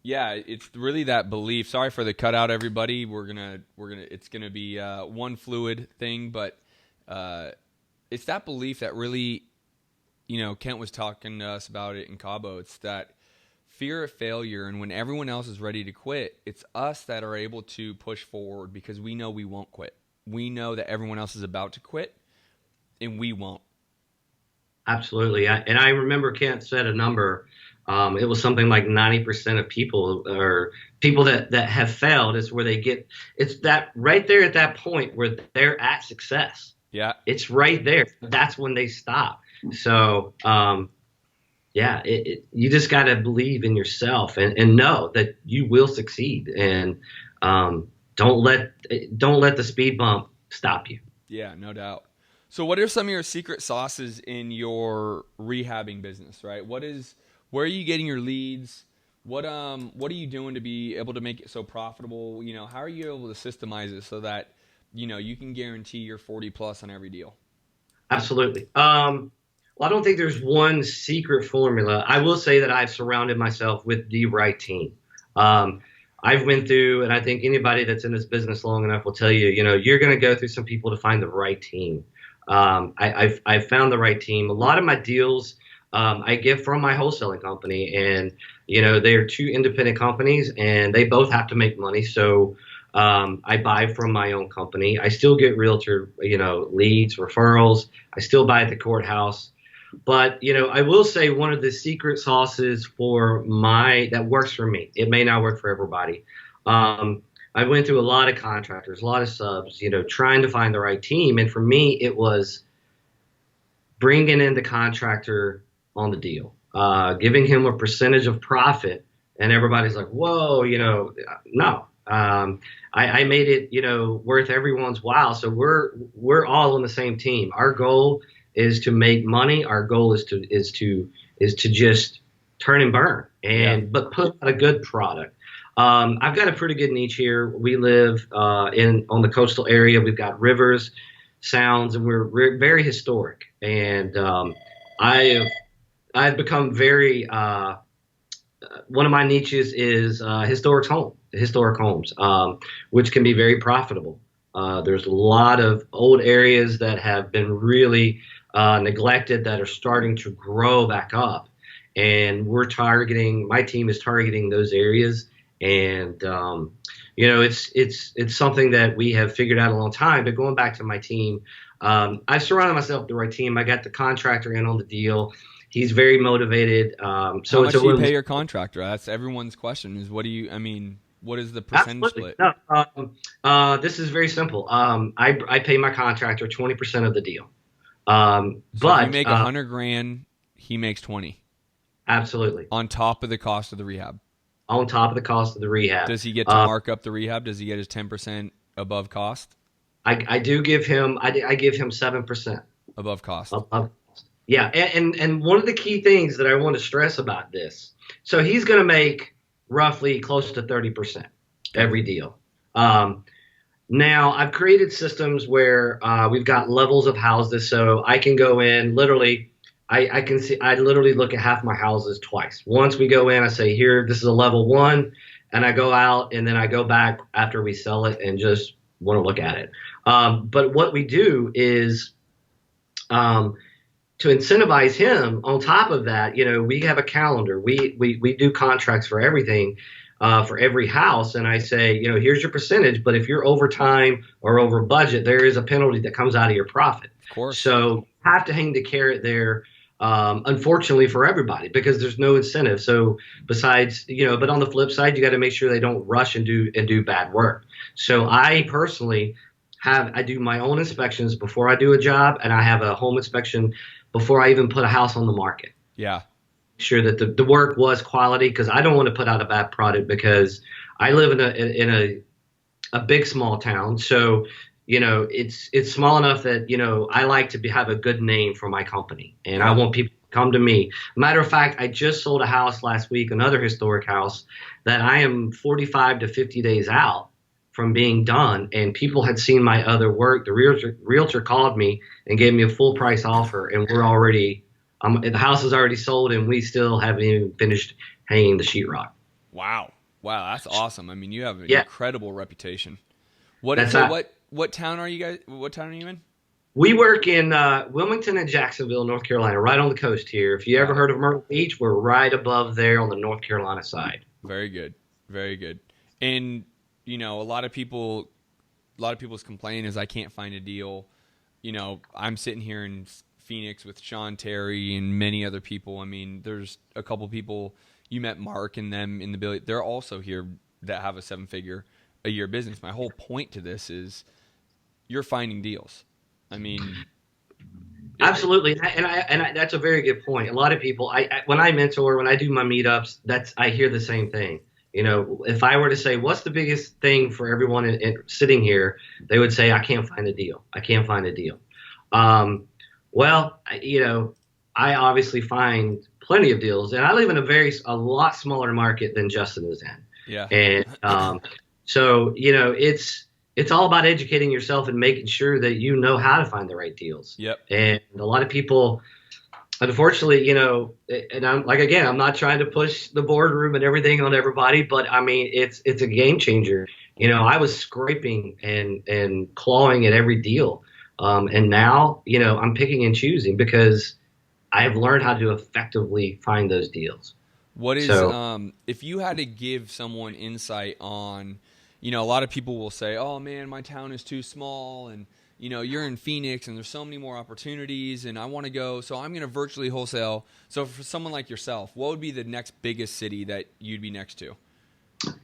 Yeah, it's really that belief. Sorry for the cutout, everybody. It's gonna be one fluid thing, but it's that belief that really, Kent was talking to us about it in Cabo. It's that fear of failure, and when everyone else is ready to quit, it's us that are able to push forward because we know we won't quit. We know that everyone else is about to quit, and we won't. Absolutely. And I remember Kent said a number. It was something like 90% of people, or people that have failed, is where they get, it's that right there at that point where they're at success. Yeah. It's right there. That's when they stop. So, yeah, you just got to believe in yourself and know that you will succeed. And don't let the speed bump stop you. Yeah, no doubt. So what are some of your secret sauces in your rehabbing business, right? Where are you getting your leads? What are you doing to be able to make it so profitable? How are you able to systemize it so that, you can guarantee you're 40 plus on every deal? Absolutely. Well, I don't think there's one secret formula. I will say that I've surrounded myself with the right team. I've went through, and I think anybody that's in this business long enough will tell you, you're going to go through some people to find the right team. I've found the right team. A lot of my deals I get from my wholesaling company, and they're two independent companies, and they both have to make money. So I buy from my own company. I still get realtor, leads, referrals. I still buy at the courthouse. But, I will say one of the secret sauces that works for me. It may not work for everybody. I went through a lot of contractors, a lot of subs, trying to find the right team. And for me, it was bringing in the contractor on the deal, giving him a percentage of profit. And everybody's like, whoa, no. I made it, worth everyone's while. So we're all on the same team. Our goal is to make money. Our goal is to just turn and burn but put out a good product. I've got a pretty good niche here. We live on the coastal area. We've got rivers, sounds, and we're very historic. And I've become very one of my niches is historic homes, which can be very profitable. There's a lot of old areas that have been really neglected that are starting to grow back up, and my team is targeting those areas. And it's something that we have figured out a long time. But going back to my team, I've surrounded myself with the right team. I got the contractor in on the deal. He's very motivated. So how much do you pay your contractor? That's everyone's question. What is the percentage split? No, this is very simple. I pay my contractor 20% of the deal. So but if you make $100,000, he makes 20. Absolutely. On top of the cost of the rehab. On top of the cost of the rehab. Does he get to mark up the rehab? Does he get his 10% above cost? I do give him. I give him 7% above cost. Yeah, and one of the key things that I want to stress about this. So he's going to make roughly close to 30% every deal. Now, I've created systems where we've got levels of houses, so I can go in literally. I literally look at half my houses twice. Once we go in, I say, here, this is a level 1, and I go out, and then I go back after we sell it and just want to look at it. But what we do is to incentivize him, on top of that, we have a calendar. We do contracts for everything. For every house, and I say, here's your percentage, but if you're over time or over budget, there is a penalty that comes out of your profit. Of course. So you have to hang the carrot there, unfortunately for everybody, because there's no incentive. So besides, but on the flip side, you got to make sure they don't rush and do bad work. So I personally I do my own inspections before I do a job, and I have a home inspection before I even put a house on the market. Yeah. Sure that the work was quality, because I don't want to put out a bad product, because I live in a big small town. So, it's small enough that, I like to have a good name for my company, and I want people to come to me. Matter of fact, I just sold a house last week, another historic house that I am 45 to 50 days out from being done, and people had seen my other work. The realtor called me and gave me a full price offer, and the house is already sold, and we still haven't even finished hanging the sheetrock. Wow. Wow, that's awesome. I mean, you have an Yeah, incredible reputation. What that's so not. what town are you guys? What town are you in? We work in Wilmington and Jacksonville, North Carolina, right on the coast here. If you ever Got it. heard of Myrtle Beach, we're right above there on the North Carolina side. Very good. Very good. And a lot of people's complaint is I can't find a deal. I'm sitting here in Phoenix with Sean Terry and many other people. I mean, there's a couple people you met, Mark and them in the Billy. They're also here that have a 7-figure a year business. My whole point to this is you're finding deals. I mean, Absolutely, and that's a very good point. A lot of people, when I mentor, when I do my meetups, I hear the same thing. If I were to say what's the biggest thing for everyone sitting here, they would say I can't find a deal. I can't find a deal. Well, I obviously find plenty of deals, and I live in a lot smaller market than Justin is in. yeah. And so it's all about educating yourself and making sure that you know how to find the right deals. Yep. And a lot of people, unfortunately, and I'm not trying to push the boardroom and everything on everybody, but I mean, it's a game changer. I was scraping and clawing at every deal. And now, I'm picking and choosing because I have learned how to effectively find those deals. What is if you had to give someone insight on, a lot of people will say, "Oh man, my town is too small, and you're in Phoenix, and there's so many more opportunities, and I want to go, so I'm going to virtually wholesale." So for someone like yourself, what would be the next biggest city that you'd be next to?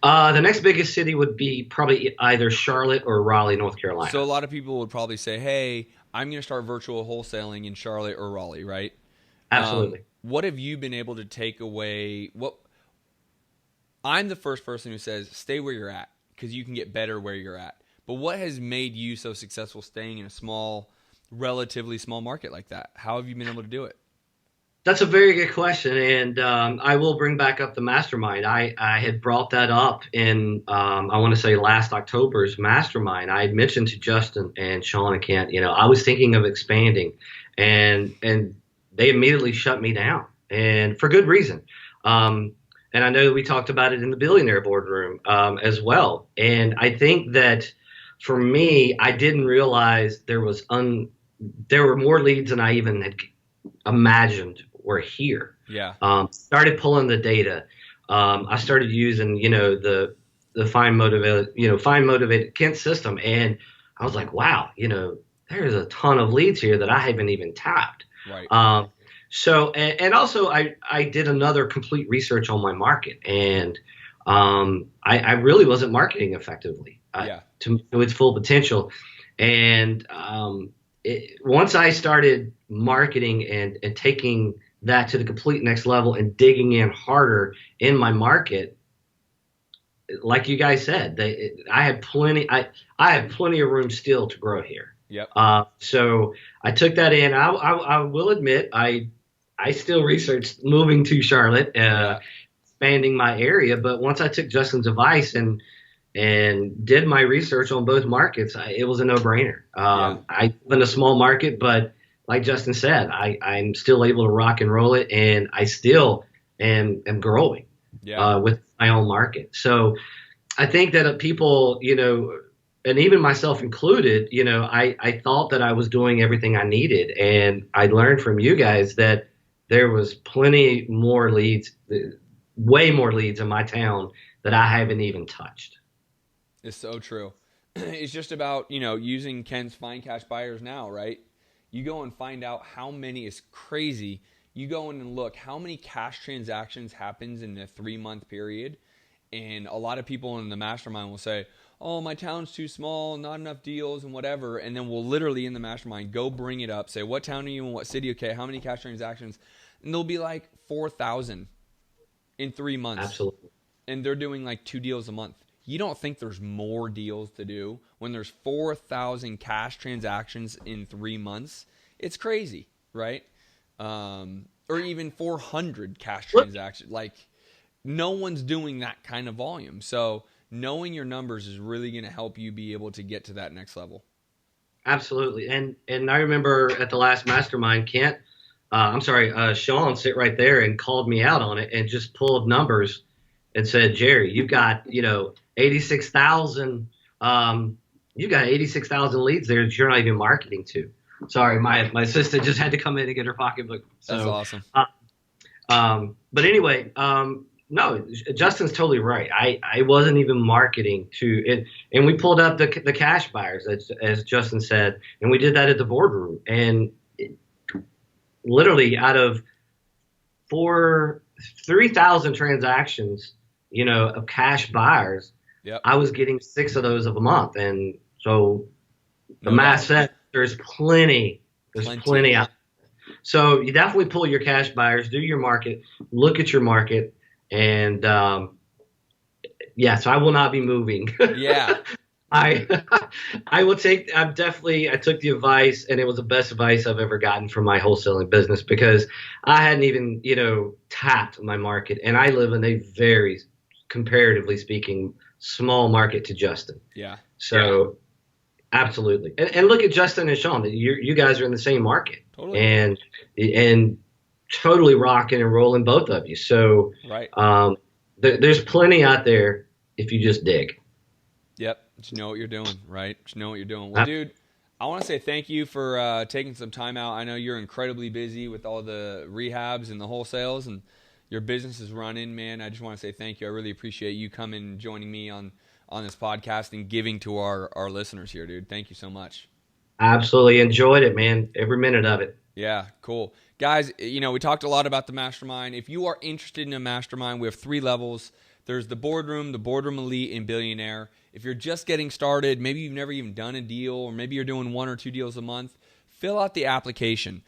The next biggest city would be probably either Charlotte or Raleigh, North Carolina. So a lot of people would probably say, "Hey, I'm going to start virtual wholesaling in Charlotte or Raleigh," right? Absolutely. What have you been able to take away? I'm the first person who says, stay where you're at because you can get better where you're at. But what has made you so successful staying in a relatively small market like that? How have you been able to do it? That's a very good question, and I will bring back up the Mastermind. I had brought that up in, I want to say last October's Mastermind. I had mentioned to Justin and Sean and Kent, I was thinking of expanding, and they immediately shut me down, and for good reason. And I know we talked about it in the Billionaire boardroom as well. And I think that for me, I didn't realize there were more leads than I even had imagined were here. Yeah. Started pulling the data. I started using, the find motivated Kent system, and I was like, wow, there's a ton of leads here that I haven't even tapped. Right. So, and also I did another complete research on my market, and I really wasn't marketing effectively to its full potential. And once I started marketing and taking that to the complete next level and digging in harder in my market, like you guys said, I had plenty of room still to grow here. Yep. So I took that in. I will admit I still researched moving to Charlotte, expanding my area. But once I took Justin's advice and did my research on both markets, it was a no-brainer. I live in a small market, but like Justin said, I'm still able to rock and roll it, and I still am growing with my own market. So I think that people, and even myself included, I thought that I was doing everything I needed, and I learned from you guys that there was plenty more leads, way more leads in my town that I haven't even touched. It's so true. It's just about, using Ken's Find Cash Buyers now, right? You go and find out how many is crazy. You go in and look how many cash transactions happens in a 3-month period. And a lot of people in the mastermind will say, oh, my town's too small, not enough deals and whatever. And then we'll literally in the mastermind go bring it up, say, what town are you in, what city? Okay, how many cash transactions? And they'll be like 4,000 in 3 months. Absolutely. And they're doing like 2 deals a month. You don't think there's more deals to do when there's 4,000 cash transactions in 3 months? It's crazy, right? Or even 400 cash transactions. Like, no one's doing that kind of volume. So knowing your numbers is really going to help you be able to get to that next level. Absolutely. And I remember at the last mastermind, Sean sit right there and called me out on it and just pulled numbers. and said, Jerry, you've got, 86,000, you've got 86,000 leads there that you're not even marketing to. Sorry, my assistant just had to come in and get her pocketbook. So, That's awesome. But anyway, no, Justin's totally right. I wasn't even marketing to it, and we pulled up the cash buyers, as Justin said, and we did that at the boardroom. And literally, out of 3,000 transactions, of cash buyers, Yep. I was getting 6 of those of a month, and so the math said there's plenty. There's plenty out. So you definitely pull your cash buyers, do your market, look at your market, and so I will not be moving. Yeah. I took the advice, and it was the best advice I've ever gotten from my wholesaling business, because I hadn't even, tapped my market, and I live in a very, comparatively speaking, small market to Justin. Yeah. So absolutely. And look at Justin and Sean. You guys are in the same market. Totally. And totally rocking and rolling, both of you. So right. There's plenty out there if you just dig. Yep. Just know what you're doing, right? Just know what you're doing. Well, dude, I want to say thank you for taking some time out. I know you're incredibly busy with all the rehabs and the wholesales, and your business is running, man. I just want to say thank you. I really appreciate you coming and joining me on this podcast and giving to our listeners here, dude. Thank you so much. Absolutely enjoyed it, man. Every minute of it. Yeah, cool. Guys, we talked a lot about the Mastermind. If you are interested in a Mastermind, we have 3 levels. There's the Boardroom Elite, and Billionaire. If you're just getting started, maybe you've never even done a deal, or maybe you're doing 1 or 2 deals a month, fill out the application.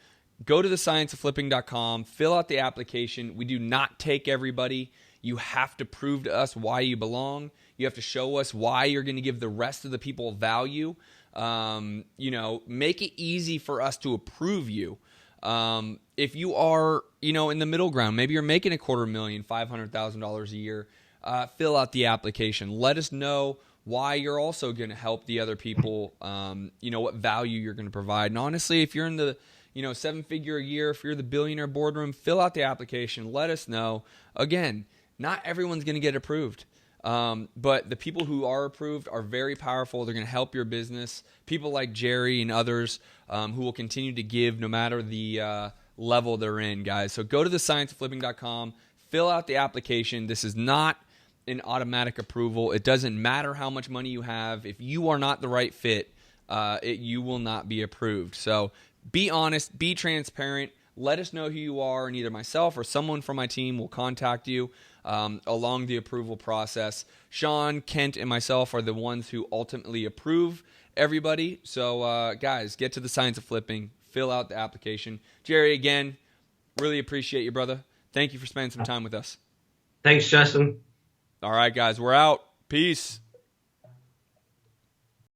Go to thescienceofflipping.com, fill out the application. We do not take everybody. You have to prove to us why you belong. You have to show us why you're going to give the rest of the people value. Make it easy for us to approve you. If you are, in the middle ground, maybe you're making $250,000, $500,000 a year, fill out the application. Let us know why you're also going to help the other people, what value you're going to provide. And honestly, if you're in the, 7-figure a year, if you're the Billionaire Boardroom, fill out the application. Let us know. Again, not everyone's going to get approved. But the people who are approved are very powerful. They're going to help your business. People like Jerry and others who will continue to give no matter the level they're in, guys. So go to thescienceofflipping.com, fill out the application. This is not an automatic approval. It doesn't matter how much money you have. If you are not the right fit, you will not be approved. So be honest, be transparent. Let us know who you are, and either myself or someone from my team will contact you along the approval process. Sean, Kent, and myself are the ones who ultimately approve everybody. So, guys, get to the Science of Flipping. Fill out the application. Jerry, again, really appreciate you, brother. Thank you for spending some time with us. Thanks, Justin. All right, guys, we're out. Peace.